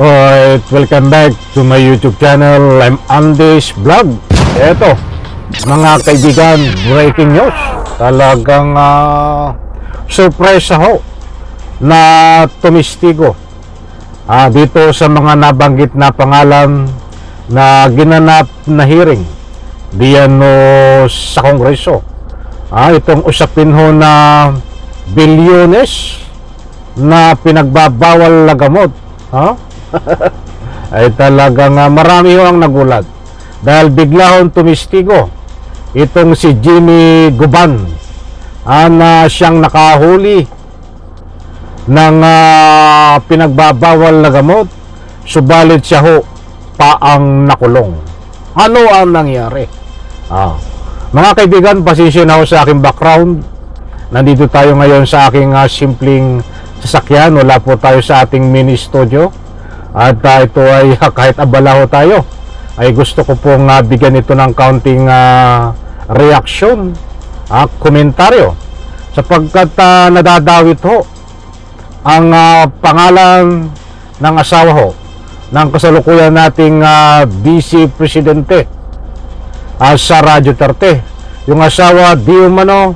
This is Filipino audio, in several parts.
Alright, welcome back to my YouTube channel. I'm Andy's Vlog. Eto, mga kaibigan, breaking news. Talagang surprise ho na tumistigo dito sa mga nabanggit na pangalan na ginanap na hearing diyan sa Kongreso. Itong usapin ho na bilyones na pinagbabawal na gamot. Ay talagang marami ho ang nagulat dahil bigla hong tumistigo itong si Jimmy Guban na siyang nakahuli ng pinagbabawal na gamot, subalit siya ho paang nakulong. Ano ang nangyari? Mga kaibigan, pasensya na ho sa aking background. Nandito tayo ngayon sa aking simpleng sasakyan. Wala po tayo sa ating mini studio. At ito ay kahit abala ho tayo, ay gusto ko pong bigyan ito ng kaunting reaksyon, komentaryo, sapagkat nadadawit ho ang pangalan ng asawa ho ng kasalukuyan nating Vice Presidente Sara Duterte. Yung asawa di umano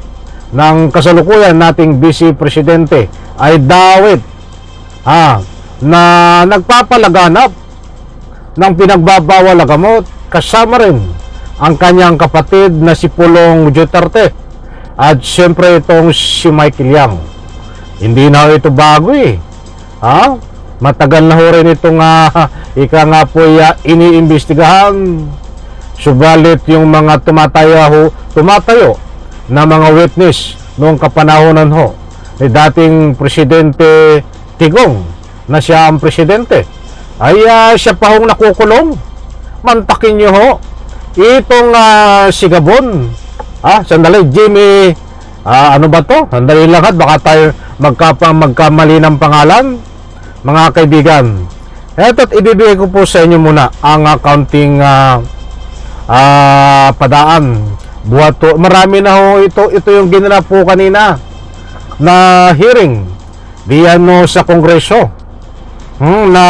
ng kasalukuyan nating Vice Presidente ay dawit na nagpapalaganap ng pinagbabawal na gamot, kasama rin ang kanyang kapatid na si Pulong Duterte at siyempre itong si Michael Yang. Hindi na ito bago matagal na ho rin itong ika nga po iniimbestigahan, subalit yung mga tumatayo na mga witness noong kapanahonan ho ni dating Presidente Tigong na siya ang presidente, ay siya pa hong nakukulong. Mantakin nyo ho itong si Gabon. Sandali, Jimmy ano ba to? Sandali lang baka tayo magkamali ng pangalan. Mga kaibigan, eto't ibibigay ko po sa inyo muna ang kaunting padaan. Buhat marami na ho ito yung ginanap po kanina na hearing diyan sa Kongreso. Na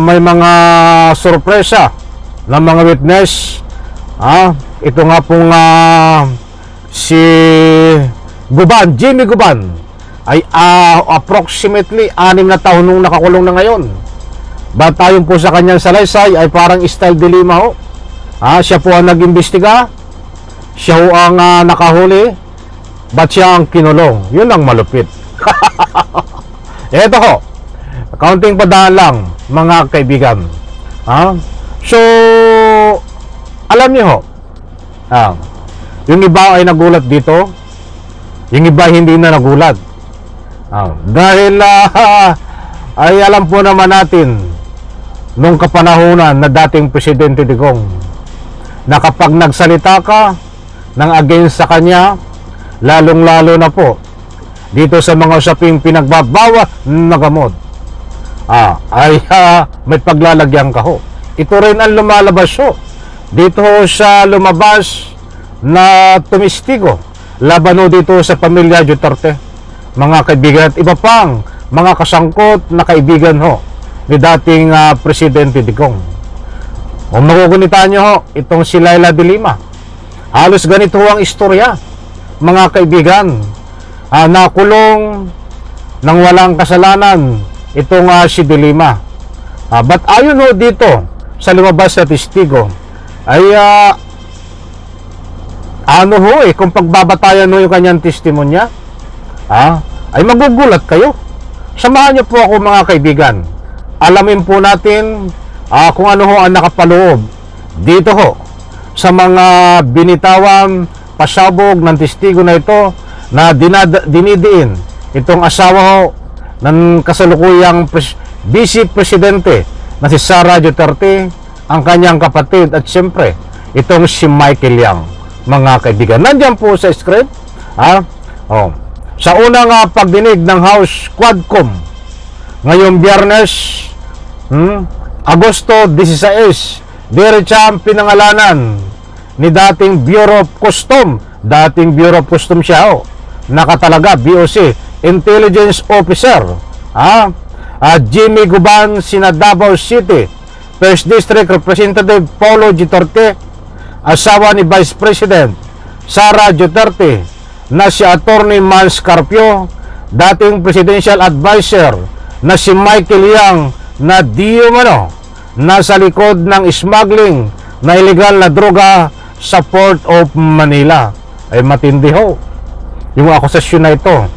may mga sorpresa ng mga witness. Ito nga pong si Guban, Jimmy Guban ay approximately 6 na taon nung nakakulong na ngayon. But ayon po sa kanyang salaysay ay parang style dilema ho. Siya po ang nag-imbestiga, siya ho ang nakahuli, ba't siya ang kinulong? Yun ang malupit. Eto ho, kaunting padaan lang mga kaibigan. So alam niyo ho, yung iba ay nagulat dito, yung iba hindi na nagulat. Dahil ay alam po naman natin nung kapanahunan na dating Presidente Digong na kapag nagsalita ka ng against sa kanya, lalong-lalo na po dito sa mga usaping pinagbabawal na gamot, ay may paglalagyan ka ho. Ito rin ang lumalabas ho dito sa lumabas na tumistigo laban ho dito sa pamilya Duterte, mga kaibigan, at iba pang mga kasangkot na kaibigan ho ni dating Presidente Digong. Kung makukunitan nyo ho itong si Leila de Lima, halos ganito ho ang istorya, mga kaibigan. Nakulong ng walang kasalanan itong si de Lima. But ayon ho dito sa lumabas na testigo ay kung pagbabatayan ho yung kanyang testimonya, ay magugulat kayo. Samahan niyo po ako mga kaibigan. Alamin po natin kung ano ho ang nakapaloob dito ho sa mga binitawang pasabog ng testigo na ito na dinidiin itong asawa ho ng kasalukuyang Vice Presidente na si Sara Duterte, ang kanyang kapatid, at siyempre itong si Michael Yang, mga kaibigan. Nandiyan po sa script sa unang pagdinig ng House Quadcom ngayong Biyernes, Agosto 16, diretsa ang pinangalanan ni dating Bureau of Custom. Dating Bureau of Custom siya nakatalaga, BOC, Intelligence Officer, Jimmy Guban, sina Davao City, First District Representative Paulo Duterte, asawa ni Vice President Sara Duterte, na si Attorney Mans Carpio, dating Presidential Advisor na si Michael Yang, na di umano nasa likod ng smuggling na illegal na droga sa Port of Manila. Ay matindi ho yung akusasyon na ito.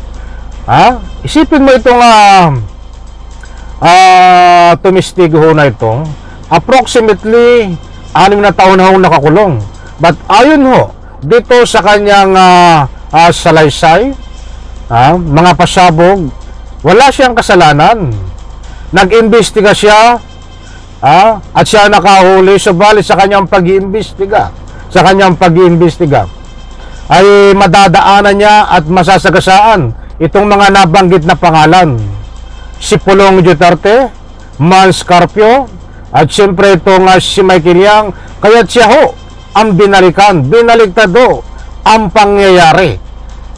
Isipin mo itong tumistig ho na ito, approximately 6 na taon na ho nakakulong. But ayon ho dito sa kanyang salaysay, mga pasabog, wala siyang kasalanan. Nag-imbestiga siya, at siya nakahuli, subalit sa kanyang pag-iimbestiga, ay madadaanan niya at masasagasaan itong mga nabanggit na pangalan: si Pulong Duterte, Mans Carpio, at siyempre itong si Michael Yang. Kaya siya ho ang binaligtado ang pangyayari.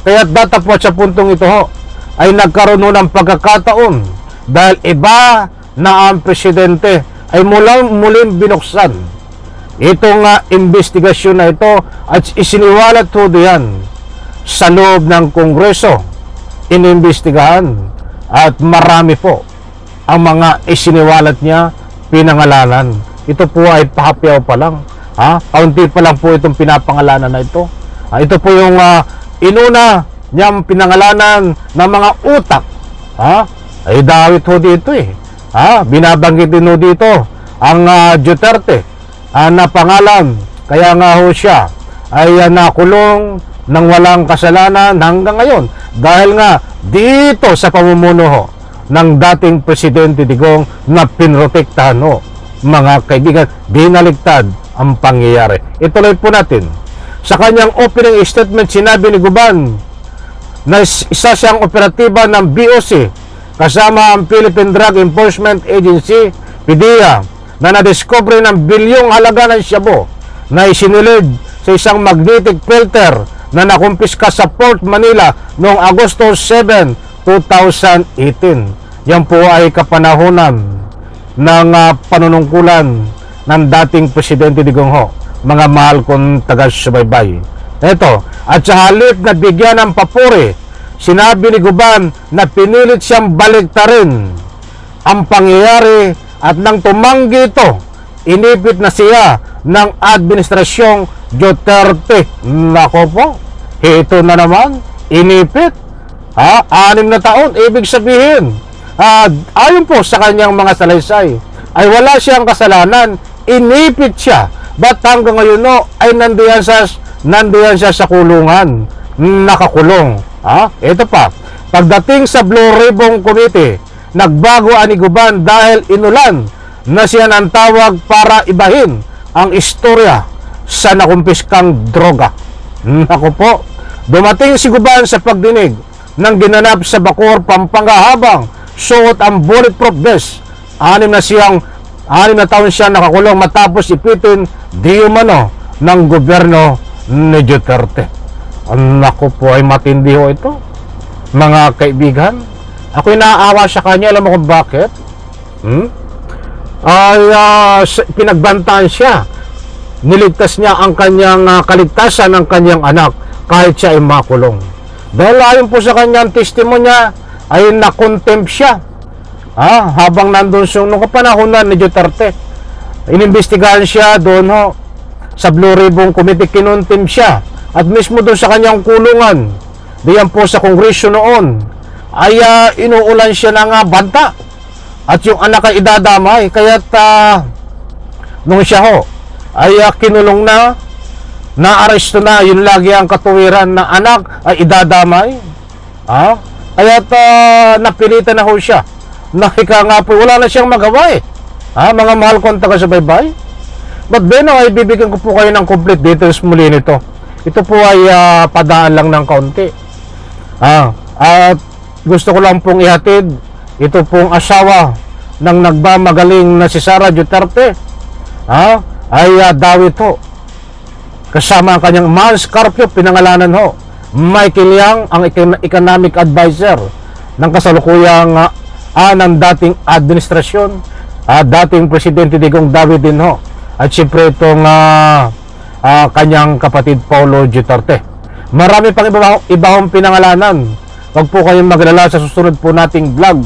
Kaya datapwat sa puntong ito ho ay nagkaroon ng pagkakataon dahil iba na ang presidente ay muling binuksan itong investigasyon na ito at isiniwalat ho diyan sa loob ng Kongreso, inimbestigahan, at marami po ang mga isiniwalat niya, pinangalanan. Ito po ay pahapyaw pa lang, kaunti pa lang po itong pinapangalanan na ito. Ito po yung inuna niyang pinangalanan ng mga utak, ay dawit ho dito binabanggit din ho dito ang Duterte na pangalan. Kaya nga ho siya ay nakulong ng walang kasalanan hanggang ngayon dahil nga dito sa pamumuno ho ng dating Presidente Digong na pinrotektahan ho. Mga kaibigan, binaligtad ang pangyayari. Ituloy po natin. Sa kanyang opening statement, sinabi ni Guban na isa siyang operatiba ng BOC kasama ang Philippine Drug Enforcement Agency, PDEA, na nadiscover ng bilyong halaga ng shabu na isinilid sa isang magnetic filter na nakumpiska sa Port Manila noong Agosto 7, 2018. Yan po ay kapanahunan ng panunungkulan ng dating Presidente Digong ho, mga mahal kong taga-subaybay. Ito, at sa halip na bigyan ng papuri, sinabi ni Guban na pinilit siyang baliktarin ang pangyayari at nang tumanggi ito, inipit na siya ng Administrasyong Duterte. Nako po, ito na naman, inipit. 6 na taon, ibig sabihin, ayon po sa kanyang mga salaysay, ay wala siyang kasalanan, inipit siya. Ba't hanggang ngayon ay nandiyan siya sa kulungan, nakakulong. Ito pa, pagdating sa Blue Ribbon Committee, nagbago ani Guban dahil inulan na siya ng tawag para ibahin ang istorya sa nakumpiskang droga. Naku po, dumating si Guban sa pagdinig ng ginanap sa Bacoor, Pampanga habang suot ang bulletproof vest. 6 na taon siya nakakulong matapos ipitin di umano ng gobyerno ni Duterte. Naku po, ay matindi ho ito, mga kaibigan. Ako'y naaawa sa kanya. Alam mo kung bakit? Pinagbantaan siya. Niligtas niya ang kanyang kaligtasan ng kanyang anak kahit siya ay makulong. Dahil ayon po sa kanyang testimonya ay nakontempt siya habang nandun siya nung kapanahonan ni Duterte. Inimbestigahan siya doon ho sa Blue Ribbon Committee, kinontempt siya. At mismo doon sa kanyang kulungan, diyan po sa Kongreso noon, ay inuulan siya ng banta. At yung anak ay idadamay. Kaya't nung siya ho ay kinulong na, naaresto na, yun lagi ang katuwiran na anak ay idadamay. Kaya't napilitan na ho siya. Nakika nga po, wala na siyang magawa mga mahal kong taga-subaybay. But Beno, ay bibigyan ko po kayo ng complete details muli nito. Ito po ay padaan lang ng kaunti. At gusto ko lang pong ihatid, ito pong asawa ng nagmamagaling na si Sara Duterte, ay dawit ho. Kasama ang kanyang Mans Carpio, pinangalanan ho. Michael Yang, ang economic advisor ng kasalukuyang ng dating administrasyon, dating Presidente Digong Davidin ho, at siyempre itong kanyang kapatid Paulo Duterte. Marami pang ibang pinangalanan. Huwag po kayong maglala, sa susunod po nating vlog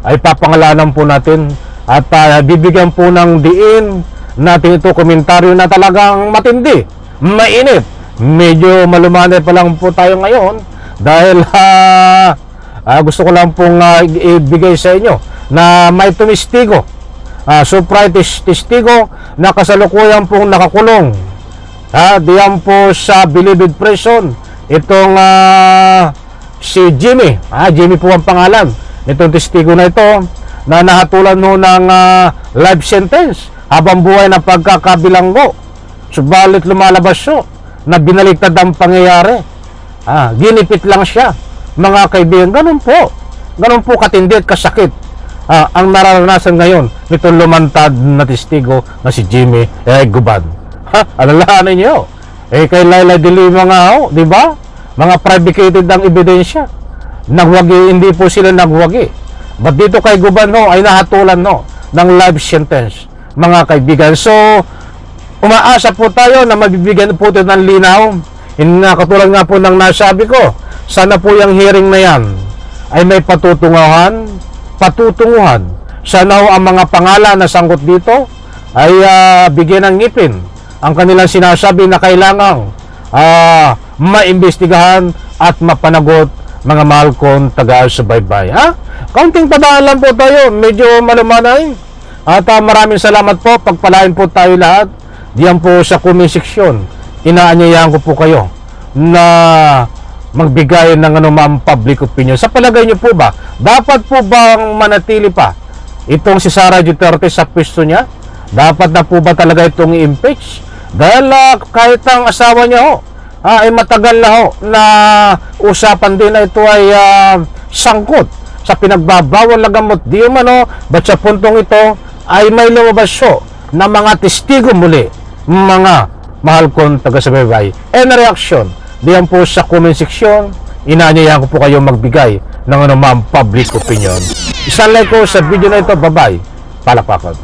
ay papangalanan po natin at bibigyan po ng diin natin ito komentaryo na talagang matindi, mainit. Medyo malumanay pa lang po tayo ngayon dahil gusto ko lang pong ibigay sa inyo na may tumistigo, surprise testigo na kasalukuyan pong nakakulong diyan po sa Bilibid Prison itong si Jimmy. Jimmy po ang pangalan nitong testigo na ito na nahatulan ho ng life sentence habang buhay na pagkakabilanggo. Subalit lumalabas ho na binaliktad ang pangyayari. Ginipit lang siya, mga kaibigan. Ganun po katindi at kasakit ang nararanasan ngayon nitong lumantad na testigo na si Jimmy Guban. Alalahanin niyo, kay Laila de Lima nga ho, di ba? Mga fabricated ang ebidensya. Nagwagi, hindi po sila nagwagi. But dito kay Guban ho, ay nahatulan no ng life sentence, mga kaibigan. So, umaasa po tayo na mabibigyan po ito ng linaw. Katulad nga po ng nasabi ko, sana po yung hearing na yan ay may patutunguhan. Sana ho ang mga pangalan na sangkot dito ay bigyan ng ngipin ang kanilang sinasabi na kailangang maimbestigahan at mapanagot, mga mahal kong taga-subaybay. Kaunting padaan lang po tayo, medyo malumanay. At maraming salamat po, pagpalain po tayo lahat. Diyan po sa comment section, inaanyayahan ko po kayo na magbigay ng anumang public opinion. Sa palagay niyo po ba, dapat po bang manatili pa itong si Sara Duterte sa pwesto niya? Dapat na po ba talaga itong i-impeach? Dahil kahit ang asawa niya ho, ay matagal na ho na usapan din na ito ay sangkot sa pinagbabawal na gamot. Di man ho, ba't sa puntong ito ay may lumabas ho na mga testigo muli, mga mahal kong taga-subaybay. Na reaction, diyan po sa comment section, inaanyayahan ko po kayo magbigay ng anumang public opinion. Isang like ko sa video na ito. Bye-bye. Palakpakan.